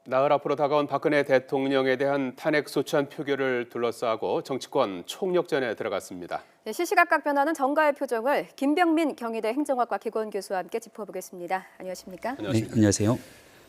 나흘 앞으로 다가온 박근혜 대통령에 대한 탄핵 소추안 표결을 둘러싸고 정치권 총력전에 들어갔습니다. 네, 시시각각 변하는 정가의 표정을 김병민 경희대 행정학과 개건 교수와 함께 짚어보겠습니다. 안녕하십니까? 네, 안녕하세요.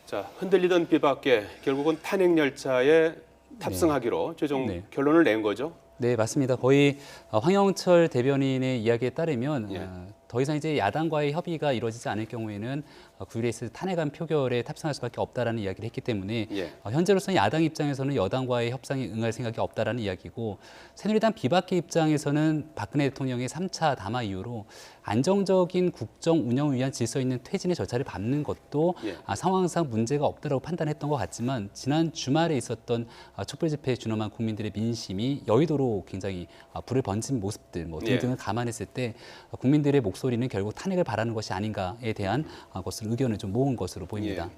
자, 흔들리던 비박계 결국은 탄핵 열차에 탑승하기로 최종 결론을 낸 거죠? 네, 맞습니다. 거의 황영철 대변인의 이야기에 따르면 더 이상 이제 야당과의 협의가 이루어지지 않을 경우에는 9일에 있을 탄핵안 표결에 탑승할 수밖에 없다라는 이야기를 했기 때문에 현재로서는 야당 입장에서는 여당과의 협상에 응할 생각이 없다라는 이야기고, 새누리당 비박계 입장에서는 박근혜 대통령의 3차 담화 이후로 안정적인 국정 운영을 위한 질서 있는 퇴진의 절차를 밟는 것도 상황상 문제가 없다라고 판단했던 것 같지만, 지난 주말에 있었던 촛불 집회에 준엄한 국민들의 민심이 여의도로 굉장히 불을 번진 모습들 등등을 감안했을 때 국민들의 목소리는 결국 탄핵을 바라는 것이 아닌가에 대한 것을 의견을 좀 모은 것으로 보입니다.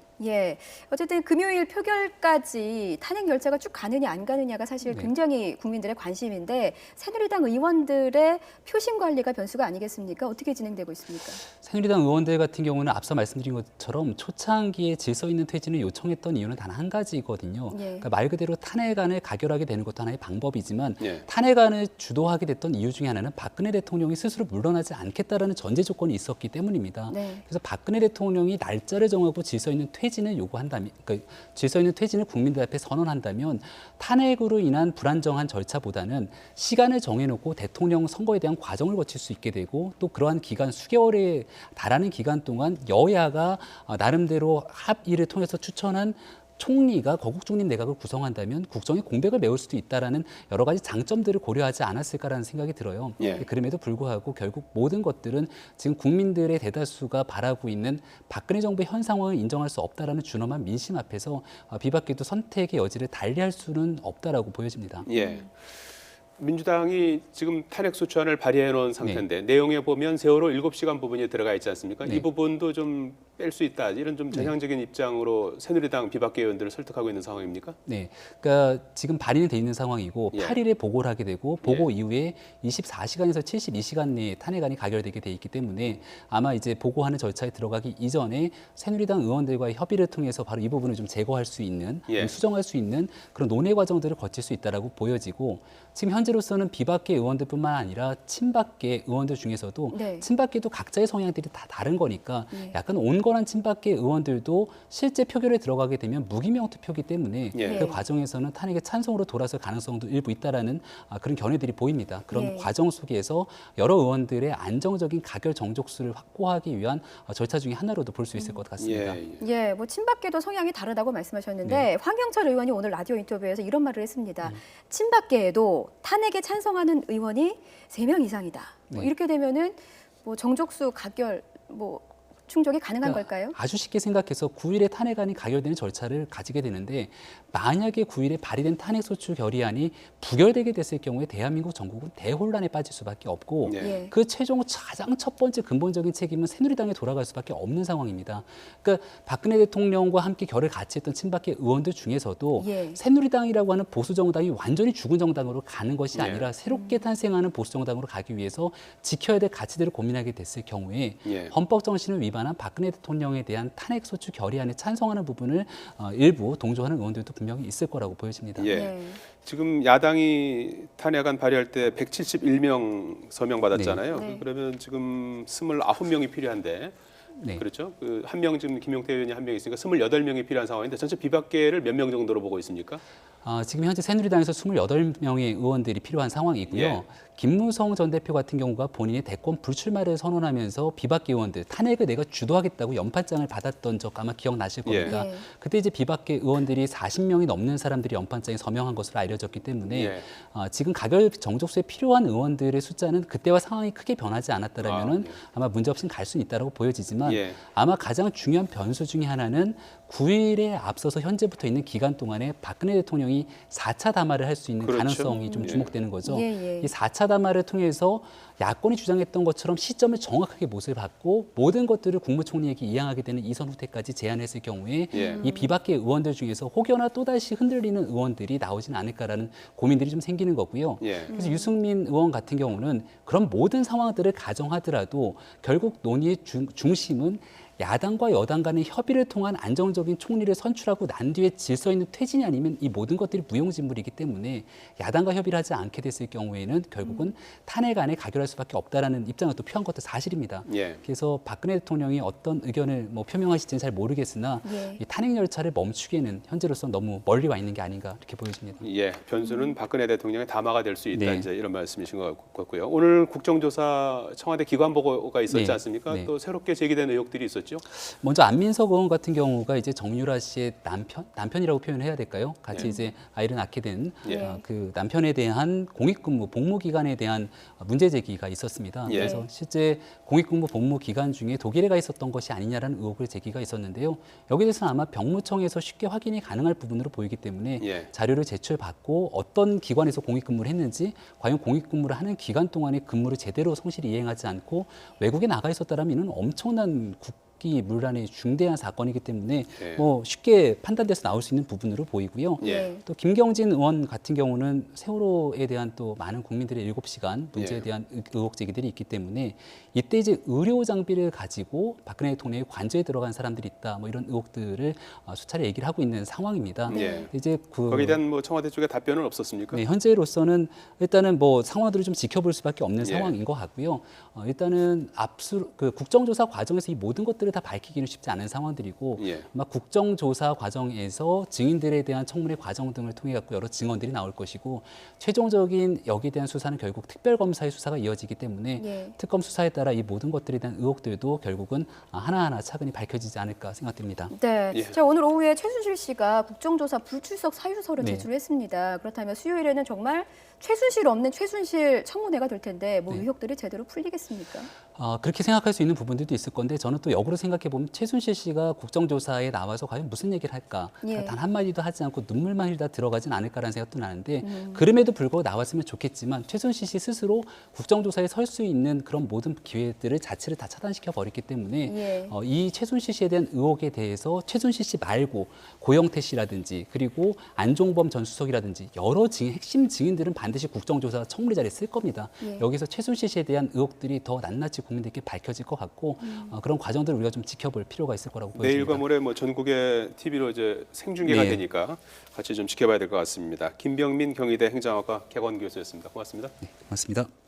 어쨌든 금요일 표결까지 탄핵 열차가 쭉 가느냐 안 가느냐가 사실 굉장히 국민들의 관심인데, 새누리당 의원들의 표심 관리가 변수가 아니겠습니까? 어떻게 진행되고 있습니까? 새누리당 의원들 같은 경우는 앞서 말씀드린 것처럼 초창기에 질서 있는 퇴진을 요청했던 이유는 단 한 가지거든요. 그러니까 말 그대로 탄핵안을 가결하게 되는 것도 하나의 방법이지만 탄핵안을 주도하게 됐던 이유 중에 하나는 박근혜 대통령이 스스로 물러나지 않겠다라는 전제 조건이 있었기 때문입니다. 그래서 박근혜 대통령이 날짜를 정하고 질서 있는 퇴진을 요구한다면, 그러니까 질서 있는 퇴진을 국민들 앞에 선언한다면 탄핵으로 인한 불안정한 절차보다는 시간을 정해놓고 대통령 선거에 대한 과정을 거칠 수 있게 되고, 또 그러한 기간 수개월에 달하는 기간 동안 여야가 나름대로 합의를 통해서 추천한 총리가 거국 중립 내각을 구성한다면 국정의 공백을 메울 수도 있다라는 여러 가지 장점들을 고려하지 않았을까라는 생각이 들어요. 그럼에도 불구하고 결국 모든 것들은 지금 국민들의 대다수가 바라고 있는 박근혜 정부의 현 상황을 인정할 수 없다라는 준엄한 민심 앞에서 비박계도 선택의 여지를 달리할 수는 없다라고 보여집니다. 민주당이 지금 탄핵 소추안을 발의해 놓은 상태인데 내용에 보면 세월호 7시간 부분이 들어가 있지 않습니까? 이 부분도 좀 뺄 수 있다, 이런 좀 전향적인 입장으로 새누리당 비박계 의원들을 설득하고 있는 상황입니까? 그러니까 지금 발의는 돼 있는 상황이고 8일에 보고를 하게 되고 보고 이후에 24시간에서 72시간 내에 탄핵안이 가결되게 돼 있기 때문에 아마 이제 보고하는 절차에 들어가기 이전에 새누리당 의원들과의 협의를 통해서 바로 이 부분을 좀 제거할 수 있는, 수정할 수 있는 그런 논의 과정들을 거칠 수 있다라고 보여지고, 지금 현재로서는 비박계 의원들뿐만 아니라 친박계 의원들 중에서도 친박계도 각자의 성향들이 다 다른 거니까 약간 온건한 친박계 의원들도 실제 표결에 들어가게 되면 무기명 투표이기 때문에 그 과정에서는 탄핵의 찬성으로 돌아설 가능성도 일부 있다라는 그런 견해들이 보입니다. 그런 과정 속에서 여러 의원들의 안정적인 가결 정족수를 확보하기 위한 절차 중에 하나로도 볼 수 있을 것 같습니다. 뭐 친박계도 성향이 다르다고 말씀하셨는데 황영철 의원이 오늘 라디오 인터뷰에서 이런 말을 했습니다. 친박계에도 탄핵에 찬성하는 의원이 3명 이상이다. 이렇게 되면은 정족수 가결 충족이 가능한 걸까요? 아주 쉽게 생각해서 9일에 탄핵안이 가결되는 절차를 가지게 되는데, 만약에 9일에 발의된 탄핵 소추 결의안이 부결되게 됐을 경우에 대한민국 전국은 대혼란에 빠질 수밖에 없고 그 최종 가장 첫 번째 근본적인 책임은 새누리당에 돌아갈 수밖에 없는 상황입니다. 그러니까 박근혜 대통령과 함께 결을 같이 했던 친박계 의원들 중에서도 새누리당이라고 하는 보수 정당이 완전히 죽은 정당으로 가는 것이 아니라 새롭게 탄생하는 보수 정당으로 가기 위해서 지켜야 될 가치들을 고민하게 됐을 경우에 헌법 정신을 위반한 박근혜 대통령에 대한 탄핵 소추 결의안에 찬성하는 부분을 일부 동조하는 의원들도 분명히 있을 거라고 보여집니다. 지금 야당이 탄핵안 발의할 때 171명 서명 받았잖아요. 그러면 지금 29명이 필요한데, 그렇죠? 그 한 명, 지금 김용태 의원이 한 명 있으니까 28명이 필요한 상황인데, 전체 비박계를 몇 명 정도로 보고 있습니까? 지금 현재 새누리당에서 28명의 의원들이 필요한 상황이고요. 김무성 전 대표 같은 경우가 본인의 대권 불출마를 선언하면서 비박계 의원들, 탄핵을 내가 주도하겠다고 연판장을 받았던 적 아마 기억나실 겁니다. 그때 이제 비박계 의원들이 40명이 넘는 사람들이 연판장에 서명한 것으로 알려졌기 때문에 지금 가결 정족수에 필요한 의원들의 숫자는 그때와 상황이 크게 변하지 않았다라면은 아마 문제없이 갈 수는 있다고 보여지지만 아마 가장 중요한 변수 중에 하나는 9일에 앞서서 현재부터 있는 기간 동안에 박근혜 대통령이 4차 담화를 할 수 있는 가능성이 좀 주목되는 거죠. 이 4차 담화를 통해서 야권이 주장했던 것처럼 시점을 정확하게 못을 받고 모든 것들을 국무총리에게 이양하게 되는 이선 후퇴까지 제안했을 경우에 이 비박계 의원들 중에서 혹여나 또다시 흔들리는 의원들이 나오진 않을까라는 고민들이 좀 생기는 거고요. 그래서 유승민 의원 같은 경우는 그런 모든 상황들을 가정하더라도 결국 논의의 중심은 야당과 여당 간의 협의를 통한 안정적인 총리를 선출하고 난 뒤에 질서 있는 퇴진이 아니면 이 모든 것들이 무용지물이기 때문에 야당과 협의를 하지 않게 됐을 경우에는 결국은 탄핵안에 가결할 수밖에 없다라는 입장을 또 표한 것도 사실입니다. 예. 그래서 박근혜 대통령이 어떤 의견을 뭐 표명하실지는 잘 모르겠으나 이 탄핵 열차를 멈추기에는 현재로서 너무 멀리 와 있는 게 아닌가 이렇게 보여집니다. 예, 변수는 박근혜 대통령의 담화가 될 수 있다 이제 이런 말씀이신 것 같고요. 오늘 국정조사 청와대 기관 보고가 있었지 않습니까? 또 새롭게 제기된 의혹들이 있었죠. 먼저 안민석 의원 같은 경우가 이제 정유라 씨의 남편이라고 표현해야 될까요? 같이 이제 아이를 낳게 된 그 남편에 대한 공익근무 복무 기간에 대한 문제 제기가 있었습니다. 그래서 실제 공익근무 복무 기간 중에 독일에 가 있었던 것이 아니냐라는 의혹을 제기가 있었는데요. 여기에 대해서는 아마 병무청에서 쉽게 확인이 가능할 부분으로 보이기 때문에 자료를 제출받고 어떤 기관에서 공익근무를 했는지 과연 공익근무를 하는 기간 동안에 근무를 제대로 성실히 이행하지 않고 외국에 나가 있었다라면 이는 엄청난 물란의 중대한 사건이기 때문에 뭐 쉽게 판단돼서 나올 수 있는 부분으로 보이고요. 또 김경진 의원 같은 경우는 세월호에 대한 또 많은 국민들의 7시간 문제에 대한 의혹 제기들이 있기 때문에 이때 이제 의료 장비를 가지고 박근혜 대통령의 관저에 들어간 사람들이 있다. 뭐 이런 의혹들을 수차례 얘기를 하고 있는 상황입니다. 이제 거기에 대한 뭐 청와대 쪽에 답변은 없었습니까? 네, 현재로서는 일단은 뭐 상황들을 좀 지켜볼 수밖에 없는 상황인 것 같고요. 일단은 국정조사 과정에서 이 모든 것들을 다 밝히기는 쉽지 않은 상황들이고 아마 국정조사 과정에서 증인들에 대한 청문회 과정 등을 통해 갖고 여러 증언들이 나올 것이고 최종적인 여기에 대한 수사는 결국 특별검사의 수사가 이어지기 때문에 특검 수사에 따라 이 모든 것들에 대한 의혹들도 결국은 하나하나 차근히 밝혀지지 않을까 생각됩니다. 네, 자, 오늘 오후에 최순실 씨가 국정조사 불출석 사유서를 제출했습니다. 그렇다면 수요일에는 정말 최순실 없는 최순실 청문회가 될 텐데 뭐 의혹들이 제대로 풀리겠습니까? 그렇게 생각할 수 있는 부분들도 있을 건데 저는 또 역으로 생각해 보면 최순실 씨가 국정조사에 나와서 과연 무슨 얘기를 할까? 단 한마디도 하지 않고 눈물만 흘리다 들어가진 않을까라는 생각도 나는데 그럼에도 불구하고 나왔으면 좋겠지만 최순실 씨 스스로 국정조사에 설 수 있는 그런 모든 기회들을 자체를 다 차단시켜 버렸기 때문에 이 최순실 씨에 대한 의혹에 대해서 최순실 씨 말고 고영태 씨라든지 그리고 안종범 전 수석이라든지 여러 핵심 증인들은 반드시 국정조사 청문회 자리에 쓸 겁니다. 여기서 최순실 씨에 대한 의혹들이 더 낱낱이 국민들께 밝혀질 것 같고 그런 과정들을 우리가 좀 지켜볼 필요가 있을 거라고 보입니다. 내일과 모레 뭐 전국의 TV로 이제 생중계가 되니까 같이 좀 지켜봐야 될 것 같습니다. 김병민 경희대 행정학과 객원 교수였습니다. 고맙습니다. 고맙습니다.